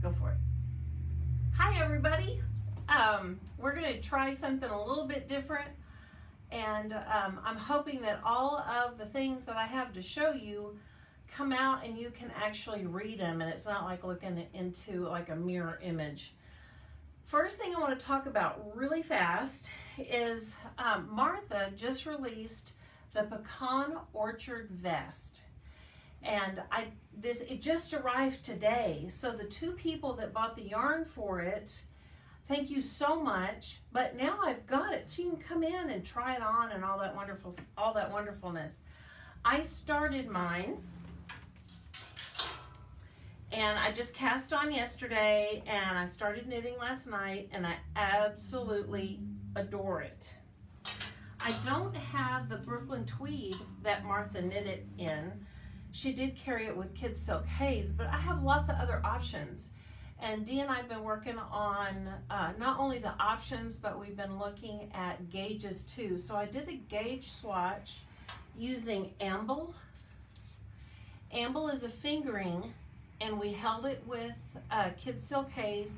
Go for it. Hi everybody. We're going to try something a little bit different, and I'm hoping that all of the things that I have to show you come out and you can actually read them, and it's not like looking into like a mirror image. First thing I want to talk about really fast is Martha just released the Pecan Orchard Vest, and it just arrived today. So the two people that bought the yarn for it, thank you so much. But now I've got it, so you can come in and try it on and all that wonderfulness. I started mine, and I just cast on yesterday, and I started knitting last night, and I absolutely adore it. I don't have the Brooklyn tweed that Martha knit it in. She did carry it with Kid Silk Haze, but I have lots of other options. And Dee and I have been working on not only the options, but we've been looking at gauges too. So I did a gauge swatch using amble. Amble is a fingering, and we held it with Kid Silk Haze,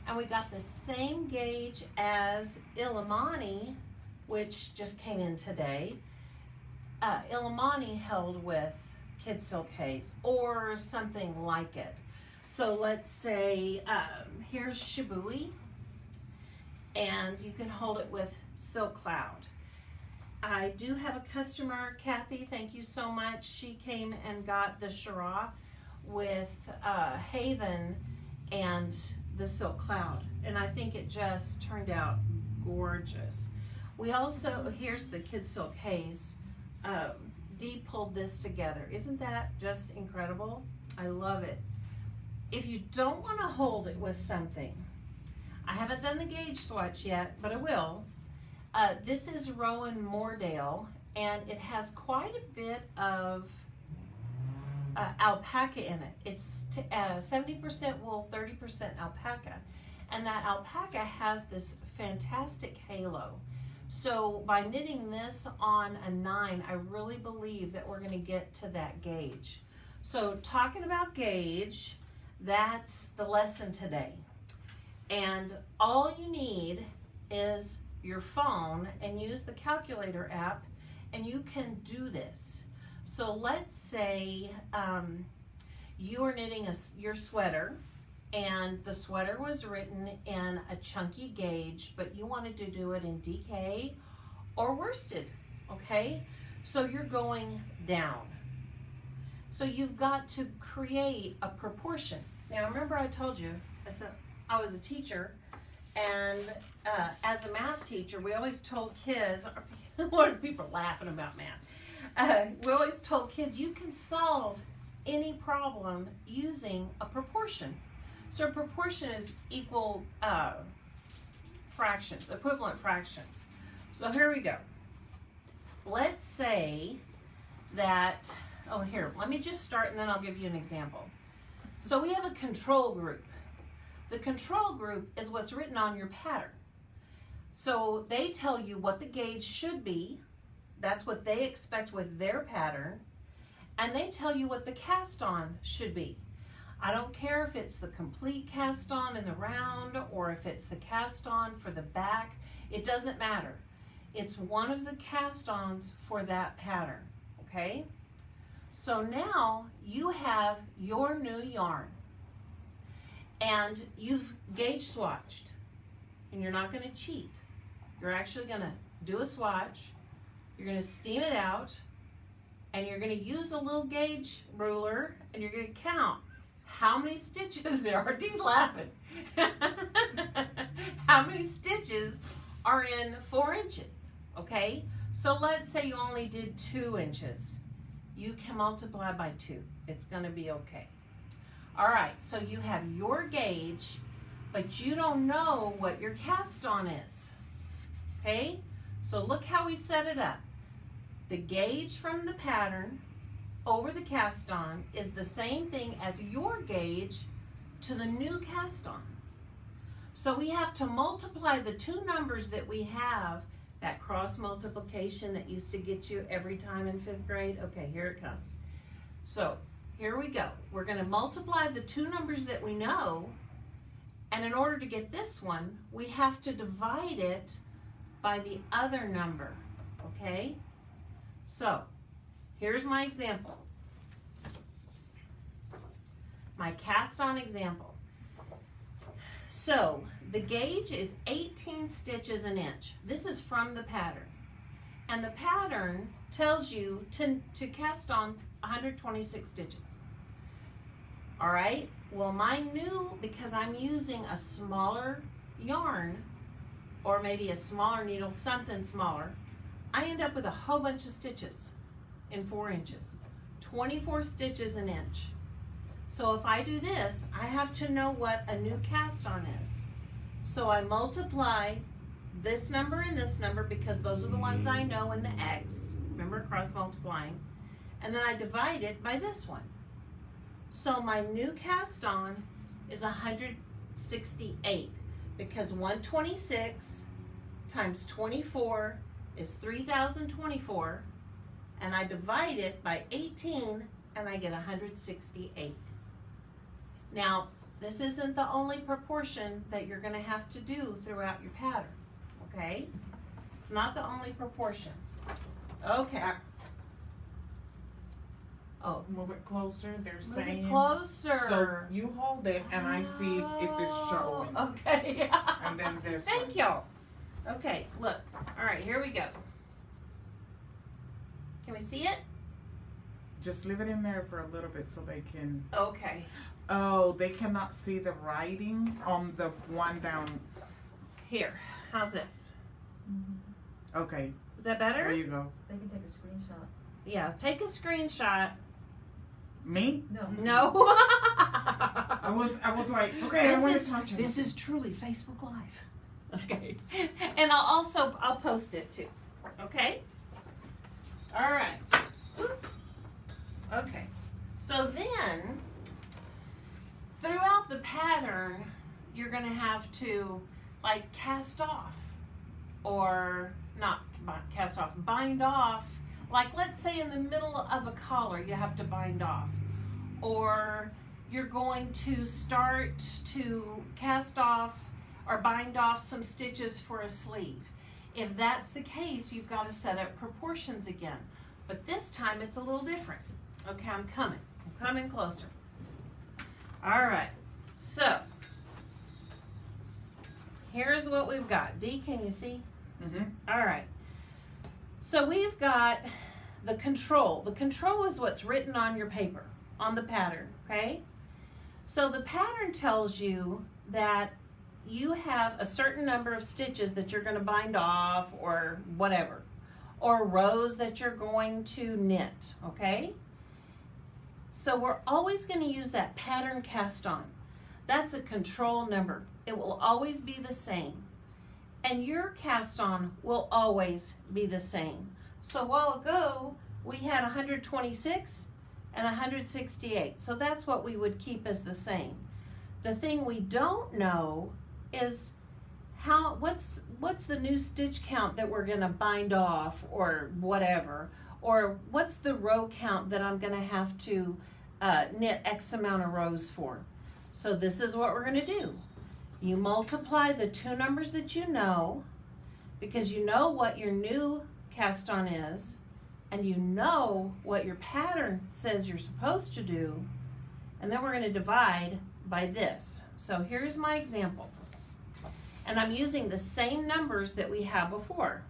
and we got the same gauge as Illimani, which just came in today. Illimani held with Kid Silk Haze or something like it. So let's say here's Shibui, and you can hold it with Silk Cloud. I do have a customer, Kathy, thank you so much. She came and got the Shira with Haven and the Silk Cloud, and I think it just turned out gorgeous. We also, here's the Kid Silk Haze. Dee pulled this together. Isn't that just incredible? I love it. If you don't want to hold it with something, I haven't done the gauge swatch yet, but I will. This is Rowan Moordale, and it has quite a bit of alpaca in it. It's 70% wool, 30% alpaca, and that alpaca has this fantastic halo. So by knitting this on a 9, I really believe that we're going to get to that gauge. So talking about gauge, that's the lesson today. And all you need is your phone and use the calculator app, and you can do this. So let's say you are knitting your sweater, and the sweater was written in a chunky gauge, but you wanted to do it in DK or worsted, okay? So you're going down. So you've got to create a proportion. Now remember I told you, I said I was a teacher, and as a math teacher, we always told kids, what are people laughing about math? We always told kids you can solve any problem using a proportion. So a proportion is equal fractions, equivalent fractions. So here we go. Let's say that, oh here, let me just start and then I'll give you an example. So we have a control group. The control group is what's written on your pattern. So they tell you what the gauge should be. That's what they expect with their pattern. And they tell you what the cast on should be. I don't care if it's the complete cast on in the round or if it's the cast on for the back. It doesn't matter. It's one of the cast ons for that pattern, okay? So now you have your new yarn, and you've gauge swatched, and you're not going to cheat. You're actually going to do a swatch, you're going to steam it out, and you're going to use a little gauge ruler, and you're going to count how many stitches there are. Dee's laughing. How many stitches are in 4 inches, okay? So let's say you only did 2 inches. You can multiply by 2. It's gonna be okay. All right, so you have your gauge, but you don't know what your cast on is, okay? So look how we set it up. The gauge from the pattern over the cast on is the same thing as your gauge to the new cast on. So we have to multiply the 2 numbers that we have, that cross multiplication that used to get you every time in 5th grade. Okay, here it comes. So here we go. We're going to multiply the 2 numbers that we know And in order to get this one, we have to divide it by the other number, okay? So, here's my example. My cast on example. So, the gauge is 18 stitches an inch. This is from the pattern. And the pattern tells you to cast on 126 stitches. All right, well because I'm using a smaller yarn, or maybe a smaller needle, something smaller, I end up with a whole bunch of stitches in 4 inches, 24 stitches an inch. So if I do this, I have to know what a new cast on is. So I multiply this number and this number, because those are the ones I know in the X. Remember, cross multiplying. And then I divide it by this one. So my new cast on is 168, because 126 times 24 is 3,024, and I divide it by 18 and I get 168. Now, this isn't the only proportion that you're going to have to do throughout your pattern, okay? It's not the only proportion. Okay. Oh, move it closer. They're move saying it closer. So you hold it, and I see if it's showing. Okay. And then this. Thank you. Okay, look. All right, here we go. Can we see it? Just leave it in there for a little bit so they can. Okay. Oh, they cannot see the writing on the one down. Here. How's this? Okay. Is that better? There you go. They can take a screenshot. Yeah, take a screenshot. Me? No. I was like, okay, I want to touch it. This is truly Facebook Live. Okay. And I'll post it too. Okay? All right. Okay. So then, throughout the pattern, you're going to have to like cast off, or not cast off, bind off. Like, let's say in the middle of a collar, you have to bind off. Or you're going to start to cast off or bind off some stitches for a sleeve. If that's the case, you've got to set up proportions again. But this time, it's a little different. Okay, I'm coming closer. All right, so here's what we've got. Dee, can you see? Mm-hmm. All right. So we've got the control. The control is what's written on your paper, on the pattern, okay? So the pattern tells you that you have a certain number of stitches that you're going to bind off, or whatever, or rows that you're going to knit, okay? So we're always going to use that pattern cast on. That's a control number. It will always be the same. And your cast on will always be the same. So a while ago, we had 126 and 168. So that's what we would keep as the same. The thing we don't know is what's the new stitch count that we're gonna bind off, or whatever, or what's the row count that I'm gonna have to knit X amount of rows for. So this is what we're gonna do. You multiply the two numbers that you know, because you know what your new cast on is, and you know what your pattern says you're supposed to do, and then we're going to divide by this. So here's my example. And I'm using the same numbers that we had before.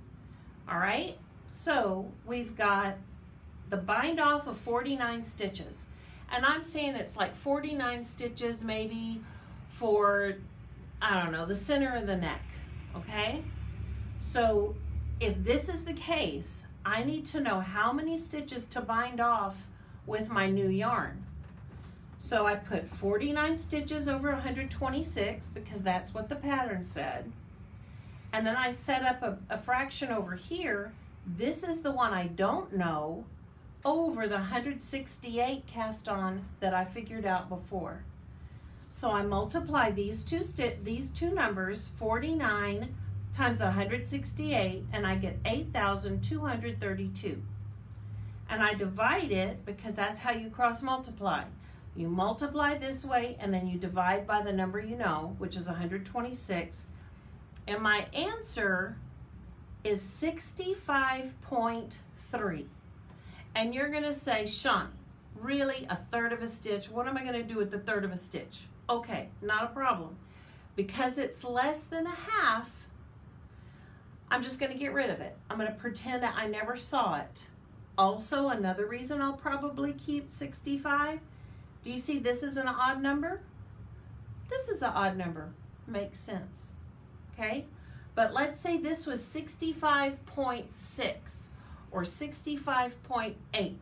All right? So we've got the bind off of 49 stitches. And I'm saying it's like 49 stitches maybe for, I don't know, the center of the neck, okay? So if this is the case, I need to know how many stitches to bind off with my new yarn. So I put 49 stitches over 126 because that's what the pattern said. And then I set up a fraction over here. This is the one I don't know, over the 168 cast on that I figured out before. So I multiply these two numbers, 49 times 168, and I get 8,232. And I divide it, because that's how you cross multiply. You multiply this way, and then you divide by the number you know, which is 126. And my answer is 65.3. And you're going to say, Shawnee, really, a third of a stitch? What am I going to do with the third of a stitch? Okay, not a problem. Because it's less than a half, I'm just going to get rid of it. I'm going to pretend that I never saw it. Also, another reason I'll probably keep 65. Do you see this is an odd number? This is an odd number. Makes sense. Okay? But let's say this was 65.6 or 65.8.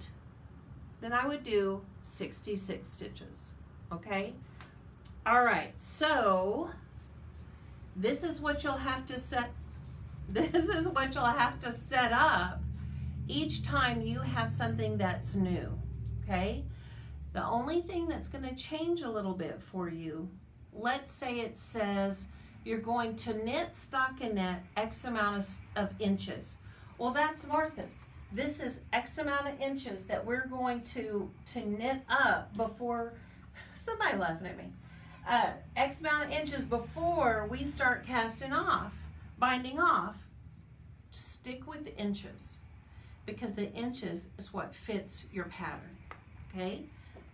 Then I would do 66 stitches. Okay? All right. So this is what you'll have to set. This is what you'll have to set up each time you have something that's new. Okay? The only thing that's going to change a little bit for you, let's say it says you're going to knit stockinette X amount of inches. Well, that's Martha's. This is X amount of inches that we're going to knit up before, somebody laughing at me, X amount of inches before we start casting off, binding off. Stick with the inches because the inches is what fits your pattern, okay?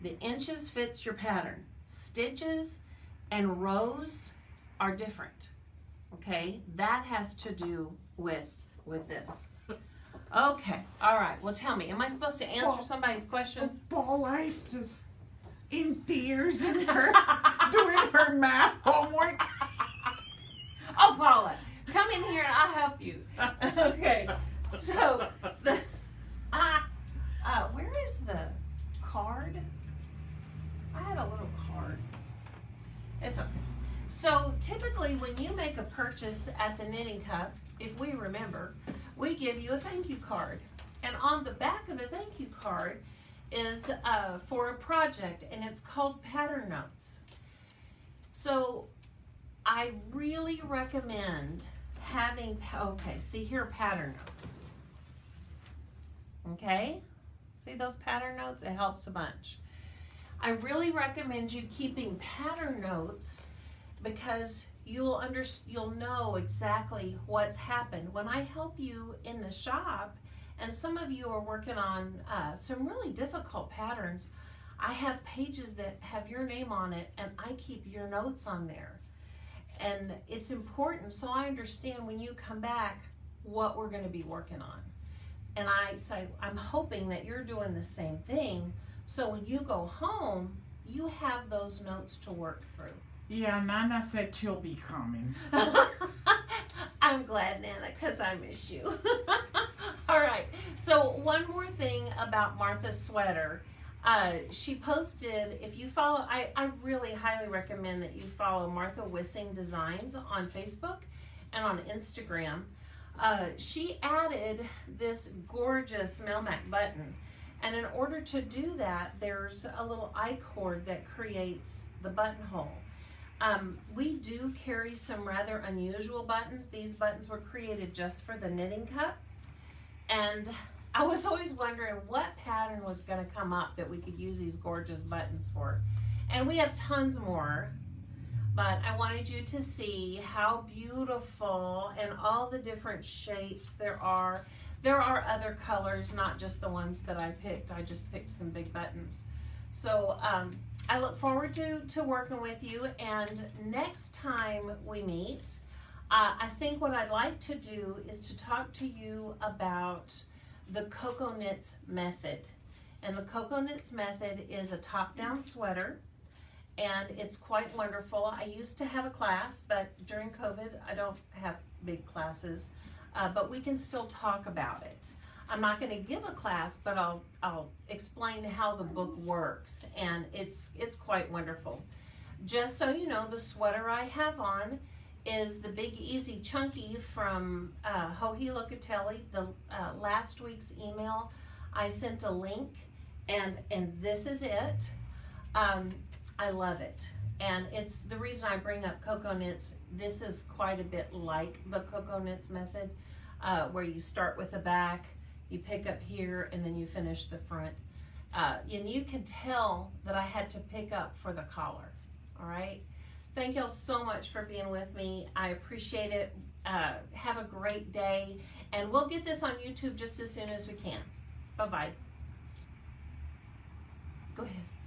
The inches fits your pattern. Stitches and rows are different, okay? That has to do with this. Okay, all right. Well, tell me, am I supposed to answer somebody's questions? Ball Ice just in tears and her doing her math homework. Oh, Paula, come in here and I'll help you. Okay, so where is the card? I had a little card. It's okay. So typically when you make a purchase at the Knitting Cup, if we remember, we give you a thank you card. And on the back of the thank you card is for a project, and it's called Pattern Notes. So I really recommend having, okay, see here, Pattern Notes. Okay? See those pattern notes? It helps a bunch. I really recommend you keeping pattern notes because you'll know exactly what's happened. When I help you in the shop, and some of you are working on some really difficult patterns, I have pages that have your name on it, and I keep your notes on there. And it's important so I understand when you come back what we're going to be working on. And I say, I'm hoping that you're doing the same thing, so when you go home, you have those notes to work through. Yeah, Nana said she'll be coming. I'm glad, Nana, because I miss you. All right, so one more thing about Martha's sweater. She posted, if you follow, I really highly recommend that you follow Martha Wissing Designs on Facebook and on Instagram. She added this gorgeous Melmac button, and in order to do that, there's a little I-cord that creates the buttonhole. We do carry some rather unusual buttons. These buttons were created just for the Knitting Cup, and I was always wondering what pattern was going to come up that we could use these gorgeous buttons for. And we have tons more, but I wanted you to see how beautiful and all the different shapes there are. There are other colors, not just the ones that I picked. I just picked some big buttons. So I look forward to working with you, and next time we meet, I think what I'd like to do is to talk to you about the Coco Knits method. And the Coco Knits method is a top-down sweater, and it's quite wonderful. I used to have a class, but during COVID, I don't have big classes, but we can still talk about it. I'm not going to give a class, but I'll explain how the book works, and it's quite wonderful. Just so you know, the sweater I have on is the Big Easy Chunky from Joji Locatelli. The last week's email, I sent a link, and this is it. I love it, and it's the reason I bring up Coco Knits. This is quite a bit like the Coco Knits method, where you start with the back, you pick up here, and then you finish the front. And you can tell that I had to pick up for the collar. All right. Thank y'all so much for being with me. I appreciate it. Have a great day. And we'll get this on YouTube just as soon as we can. Bye-bye. Go ahead.